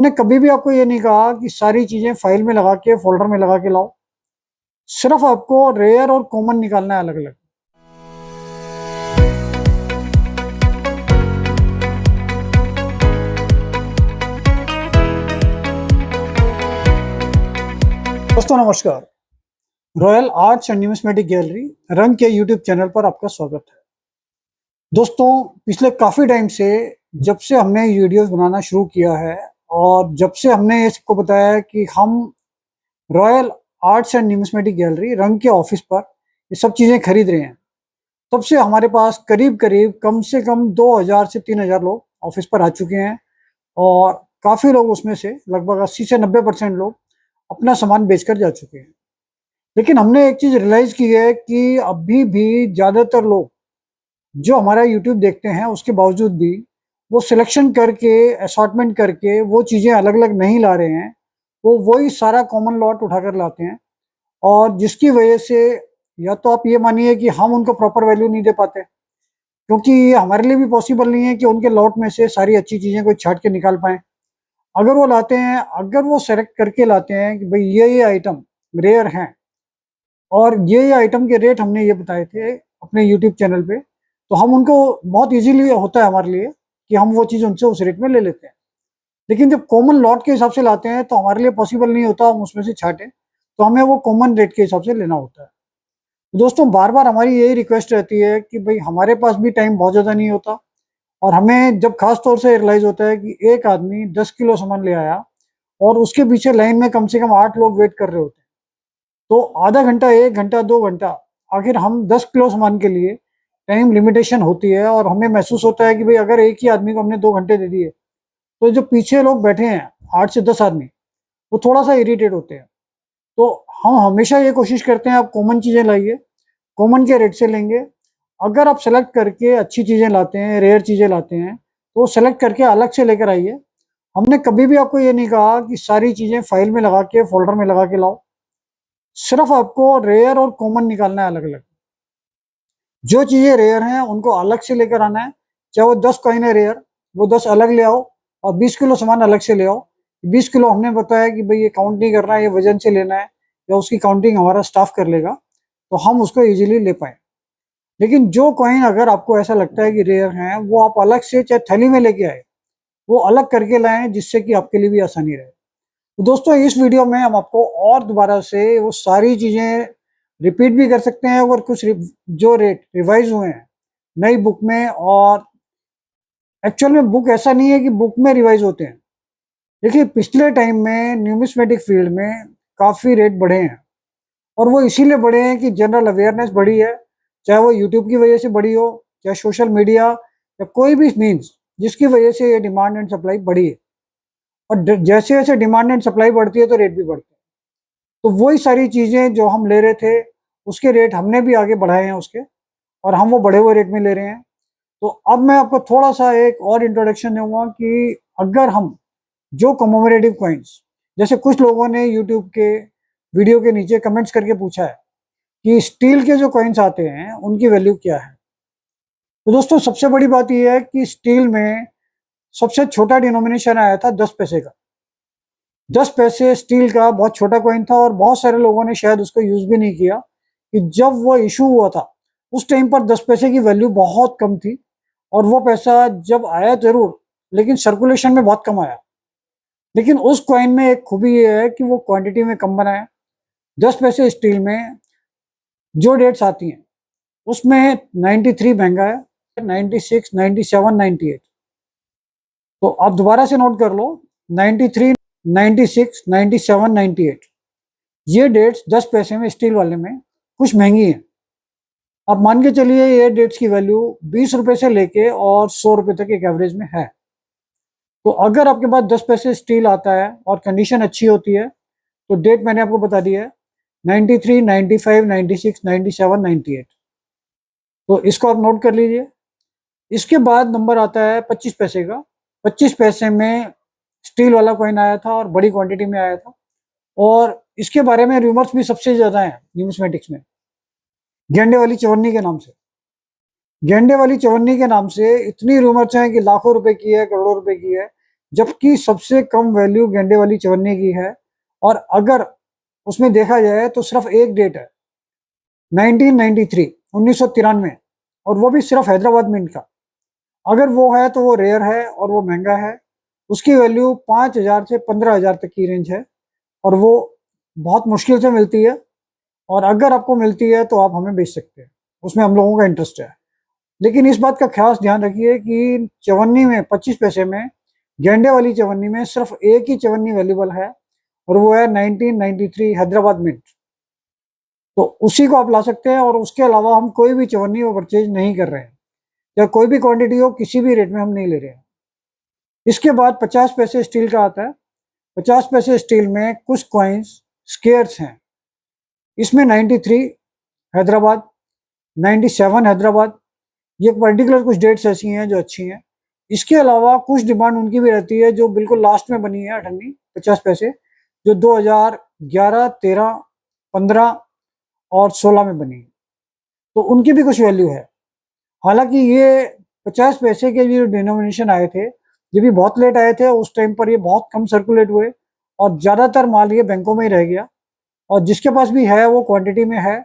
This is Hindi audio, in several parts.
मैंने कभी भी आपको ये नहीं कहा कि सारी चीजें फाइल में लगा के फोल्डर में लगा के लाओ। सिर्फ आपको रेयर और कॉमन निकालना है अलग अलग। दोस्तों नमस्कार। Royal arts and numismatic gallery रंग के यूट्यूब चैनल पर आपका स्वागत है। दोस्तों पिछले काफी टाइम से जब से हमने वीडियोस बनाना शुरू किया है और जब से हमने ये सबको बताया है कि हम royal arts and numismatic gallery रंग के ऑफिस पर ये सब चीजें खरीद रहे हैं, तब से हमारे पास करीब करीब कम से कम 2000 से 3000 लोग ऑफिस पर आ चुके हैं और काफी लोग उसमें से लगभग 80 से 90% लोग अपना सामान बेचकर जा चुके हैं। लेकिन हमने एक चीज रियलाइज की है कि अभी भी ज्यादातर लोग जो हमारा यूट्यूब देखते हैं उसके बावजूद भी वो सिलेक्शन करके असॉर्टमेंट करके वो चीजें अलग अलग नहीं ला रहे हैं। वो वही सारा कॉमन लॉट उठाकर लाते हैं और जिसकी वजह से या तो आप ये मानिए कि हम उनको प्रॉपर वैल्यू नहीं दे पाते, क्योंकि ये हमारे लिए भी पॉसिबल नहीं है कि उनके लॉट में से सारी अच्छी चीजें कोई छाट के निकाल पाए। अगर वो लाते हैं, अगर वो सेलेक्ट करके लाते हैं कि भाई ये आइटम रेयर हैं और ये आइटम के रेट हमने ये बताए थे अपने यूट्यूब चैनल पे, तो हम उनको बहुत इजीली होता है हमारे लिए कि हम वो चीज़ उनसे उस रेट में ले लेते हैं। लेकिन जब कॉमन लॉट के हिसाब से लाते हैं तो हमारे लिए पॉसिबल नहीं होता हम उसमें से छाटें, तो हमें वो कॉमन रेट के हिसाब से लेना होता है। तो दोस्तों बार बार हमारी यही रिक्वेस्ट रहती है कि भाई हमारे पास भी टाइम बहुत ज़्यादा नहीं होता और हमें जब खास तौर से रियलाइज होता है कि एक आदमी 10 किलो सामान ले आया और उसके पीछे लाइन में कम से कम 8 लोग वेट कर रहे होते हैं, तो आधा घंटा, 1 घंटा, 2 घंटा, आखिर हम 10 किलो सामान के लिए टाइम लिमिटेशन होती है और हमें महसूस होता है कि भाई अगर एक ही आदमी को हमने 2 घंटे दे दिए तो जो पीछे लोग बैठे हैं 8 से 10 आदमी, वो थोड़ा सा इरिटेट होते हैं। तो हम हमेशा ये कोशिश करते हैं आप कॉमन चीज़ें लाइए, कॉमन के रेट से लेंगे। अगर आप सेलेक्ट करके अच्छी चीज़ें लाते हैं, रेयर चीज़ें लाते हैं, तो सेलेक्ट करके अलग से लेकर आइए। हमने कभी भी आपको ये नहीं कहा कि सारी चीज़ें फाइल में लगा के फोल्डर में लगा के लाओ। सिर्फ आपको रेयर और कॉमन निकालना है अलग अलग। जो चीजें रेयर हैं उनको अलग से लेकर आना है। चाहे वो 10 कॉइन है रेयर, वो 10 अलग ले आओ और 20 किलो सामान अलग से ले आओ। 20 किलो हमने बताया कि भाई ये काउंट नहीं करना है, ये वजन से लेना है या उसकी काउंटिंग हमारा स्टाफ कर लेगा, तो हम उसको इजीली ले पाए। लेकिन जो कॉइन अगर आपको ऐसा लगता है कि रेयर हैं, वो आप अलग से चाहे थैली में लेके आए, वो अलग करके लाएं जिससे कि आपके लिए भी आसानी रहे। तो दोस्तों इस वीडियो में हम आपको और दोबारा से वो सारी चीज़ें रिपीट भी कर सकते हैं और कुछ जो रेट रिवाइज हुए हैं नई बुक में। और एक्चुअल में बुक ऐसा नहीं है कि बुक में रिवाइज होते हैं। देखिए पिछले टाइम में न्यूमिस्मेटिक फील्ड में काफ़ी रेट बढ़े हैं और वो इसीलिए बढ़े हैं कि जनरल अवेयरनेस बढ़ी है, चाहे वो यूट्यूब की वजह से बढ़ी हो, चाहे सोशल मीडिया या कोई भी मीन्स जिसकी वजह से ये डिमांड एंड सप्लाई बढ़ी है। और जैसे जैसे डिमांड एंड सप्लाई बढ़ती है तो रेट भी बढ़ते हैं। तो वही सारी चीज़ें जो हम ले रहे थे उसके रेट हमने भी आगे बढ़ाए हैं उसके, और हम वो बढ़े हुए रेट में ले रहे हैं। तो अब मैं आपको थोड़ा सा एक और इंट्रोडक्शन दूंगा कि अगर हम जो कमोमरेटिव कॉइन्स, जैसे कुछ लोगों ने यूट्यूब के वीडियो के नीचे कमेंट्स करके पूछा है कि स्टील के जो कॉइन्स आते हैं उनकी वैल्यू क्या है। तो दोस्तों सबसे बड़ी बात यह है कि स्टील में सबसे छोटा डिनोमिनेशन आया था 10 पैसे का। 10 पैसे स्टील का बहुत छोटा कॉइन था और बहुत सारे लोगों ने शायद उसको यूज भी नहीं किया कि जब वो इशू हुआ था उस टाइम पर 10 पैसे की वैल्यू बहुत कम थी और वो पैसा जब आया जरूर, लेकिन सर्कुलेशन में बहुत कम आया। लेकिन उस कॉइन में एक खूबी ये है कि वो क्वांटिटी में कम बनाया। 10 पैसे स्टील में जो डेट्स आती हैं उसमें 93 महंगा है, 96, 97, 98। तो आप दोबारा से नोट कर लो, 93, 96, 97, 98 ये डेट्स 10 पैसे में स्टील वाले में कुछ महंगी है। अब मान के चलिए ये डेट्स की वैल्यू 20 रुपए से लेके और 100 रुपए तक एक एवरेज में है। तो अगर आपके पास 10 पैसे स्टील आता है और कंडीशन अच्छी होती है तो डेट मैंने आपको बता दी है 93, 95, 96, 97, 98। तो इसको आप नोट कर लीजिए। इसके बाद नंबर आता है 25 पैसे का। 25 पैसे में स्टील वाला कॉइन आया था और बड़ी क्वांटिटी में आया था और इसके बारे में रूमर्स भी सबसे ज़्यादा हैं न्यूमिस्मेटिक्स में। गेंडे वाली चवन्नी के नाम से, गेंडे वाली चवन्नी के नाम से इतनी रूमर्स हैं कि लाखों रुपए की है, करोड़ों रुपए की है, जबकि सबसे कम वैल्यू गेंडे वाली चवन्नी की है। और अगर उसमें देखा जाए तो सिर्फ एक डेट है 1993, 1993, और वो भी सिर्फ हैदराबाद मिंट का। अगर वो है तो वो रेयर है और वो महंगा है। उसकी वैल्यू 5,000 से 15,000 तक की रेंज है और वो बहुत मुश्किल से मिलती है। और अगर आपको मिलती है तो आप हमें बेच सकते हैं, उसमें हम लोगों का इंटरेस्ट है। लेकिन इस बात का खास ध्यान रखिए कि चवन्नी में 25 पैसे में, गेंडे वाली चवन्नी में सिर्फ एक ही चवन्नी अवेलेबल है और वो है 1993 हैदराबाद मिंट। तो उसी को आप ला सकते हैं और उसके अलावा हम कोई भी चवन्नी वो परचेज नहीं कर रहे हैं, या कोई भी क्वांटिटी हो किसी भी रेट में हम नहीं ले रहे हैं। इसके बाद 50 पैसे स्टील का आता है। 50 पैसे स्टील में कुछ कॉइन्स स्केयर्स हैं। इसमें 93 हैदराबाद, 97 हैदराबाद, ये पर्टिकुलर कुछ डेट्स ऐसी हैं जो अच्छी हैं। इसके अलावा कुछ डिमांड उनकी भी रहती है जो बिल्कुल लास्ट में बनी है अठन्नी 50 पैसे, जो 2011, 13, 15 और 16 में बनी है, तो उनकी भी कुछ वैल्यू है। हालांकि ये 50 पैसे के जो डिनोमिनेशन आए थे ये भी बहुत लेट आए थे, उस टाइम पर ये बहुत कम सर्कुलेट हुए और ज़्यादातर माल ये बैंकों में ही रह गया, और जिसके पास भी है वो क्वांटिटी में है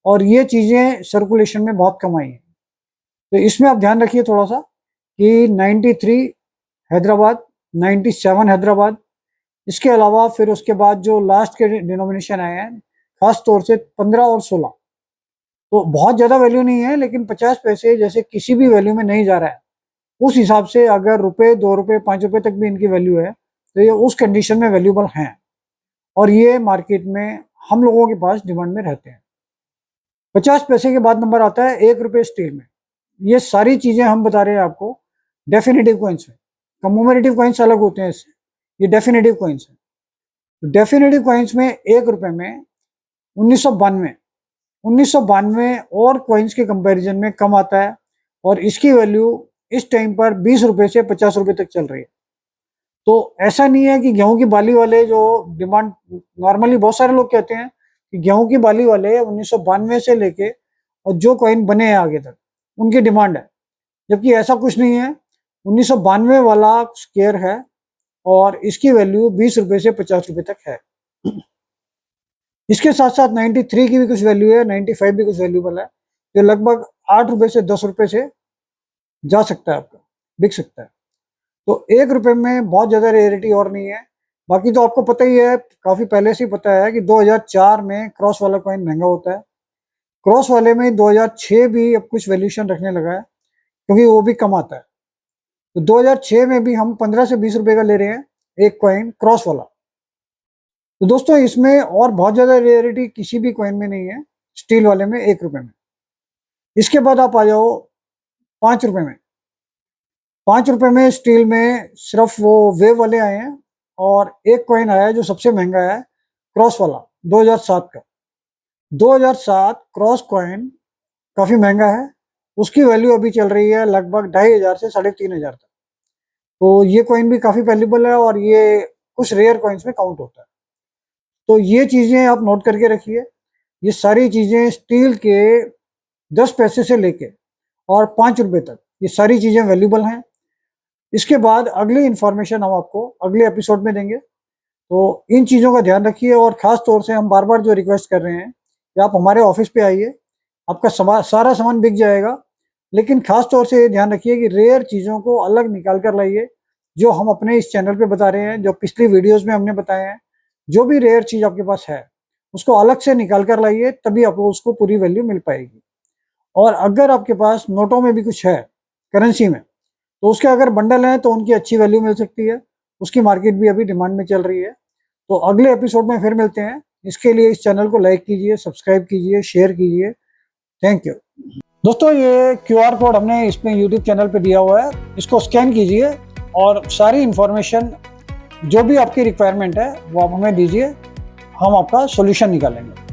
और ये चीज़ें सर्कुलेशन में बहुत कम आई हैं। तो इसमें आप ध्यान रखिए थोड़ा सा कि 93 हैदराबाद, 97 हैदराबाद, इसके अलावा फिर उसके बाद जो लास्ट के डिनोमिनेशन आए हैं खास तौर से 15 और 16, तो बहुत ज़्यादा वैल्यू नहीं है, लेकिन 50 पैसे जैसे किसी भी वैल्यू में नहीं जा रहा है, उस हिसाब से अगर रुपये, 2 रुपये, 5 रुपये तक भी इनकी वैल्यू है तो ये उस कंडीशन में वैल्यूबल हैं और ये मार्केट में हम लोगों के पास डिमांड में रहते हैं। 50 पैसे के बाद नंबर आता है 1 रुपये स्टील में। ये सारी चीज़ें हम बता रहे हैं आपको डेफिनेटिव कॉइन्स में। कमोमेरेटिव कॉइन्स अलग होते हैं इससे, ये डेफिनेटिव कॉइन्स हैं। तो डेफिनेटिव कॉइन्स में 1 रुपये में 1992 और कॉइन्स के कंपैरिजन में कम आता है और इसकी वैल्यू इस टाइम पर 20 रुपये से 50 रुपये तक चल रही है। तो ऐसा नहीं है कि गेहूं की बाली वाले जो डिमांड, नॉर्मली बहुत सारे लोग कहते हैं कि गेहूं की बाली वाले 1992 से लेके और जो कॉइन बने हैं आगे तक उनकी डिमांड है, जबकि ऐसा कुछ नहीं है। 1992 वाला स्केयर है और इसकी वैल्यू 20 रुपये से 50 रुपये तक है। इसके साथ साथ 93 की भी कुछ वैल्यू है, 95 भी कुछ वैल्यूबल है, जो लगभग 8 रुपये से 10 रुपये से जा सकता है, आपका बिक सकता है। तो 1 रुपये में बहुत ज़्यादा रेयरिटी और नहीं है। बाकी तो आपको पता ही है, काफ़ी पहले से ही पता है कि 2004 में क्रॉस वाला कॉइन महंगा होता है। क्रॉस वाले में 2006 भी अब कुछ वैल्यूशन रखने लगा है क्योंकि वो भी कम आता है। तो 2006 में भी हम 15 से 20 रुपये का ले रहे हैं एक कॉइन क्रॉस वाला। तो दोस्तों इसमें और बहुत ज़्यादा रेयरिटी किसी भी कॉइन में नहीं है, स्टील वाले में 1 रुपये में। इसके बाद आप आ जाओ 5 रुपये में। 5 रुपये में स्टील में सिर्फ वो वेव वाले आए हैं और एक कॉइन आया है जो सबसे महंगा है, क्रॉस वाला 2007 का। 2007 क्रॉस कॉइन काफ़ी महंगा है, उसकी वैल्यू अभी चल रही है लगभग 2,500 से 3,500 तक। तो ये कॉइन भी काफ़ी वैल्यूबल है और ये कुछ रेयर कॉइन्स में काउंट होता है। तो ये चीज़ें आप नोट करके रखिए। ये सारी चीज़ें स्टील के 10 पैसे से लेके और 5 रुपये तक ये सारी चीज़ें वैल्यूबल हैं। इसके बाद अगली इन्फॉर्मेशन हम आपको अगले एपिसोड में देंगे, तो इन चीज़ों का ध्यान रखिए। और ख़ास तौर से हम बार बार जो रिक्वेस्ट कर रहे हैं कि आप हमारे ऑफिस पे आइए, आपका सारा सामान बिक जाएगा, लेकिन ख़ास तौर से ये ध्यान रखिए कि रेयर चीज़ों को अलग निकाल कर लाइए, जो हम अपने इस चैनल पे बता रहे हैं, जो पिछली वीडियोज़ में हमने बताए हैं। जो भी रेयर चीज़ आपके पास है उसको अलग से निकाल कर लाइए, तभी आपको उसको पूरी वैल्यू मिल पाएगी। और अगर आपके पास नोटों में भी कुछ है करेंसी में, तो उसके अगर बंडल हैं तो उनकी अच्छी वैल्यू मिल सकती है, उसकी मार्केट भी अभी डिमांड में चल रही है। तो अगले एपिसोड में फिर मिलते हैं। इसके लिए इस चैनल को लाइक कीजिए, सब्सक्राइब कीजिए, शेयर कीजिए। Thank you. दोस्तों ये QR कोड हमने इसमें YouTube चैनल पे दिया हुआ है, इसको स्कैन कीजिए और सारी इन्फॉर्मेशन जो भी आपकी रिक्वायरमेंट है वो आप हमें दीजिए, हम आपका सोल्यूशन निकालेंगे।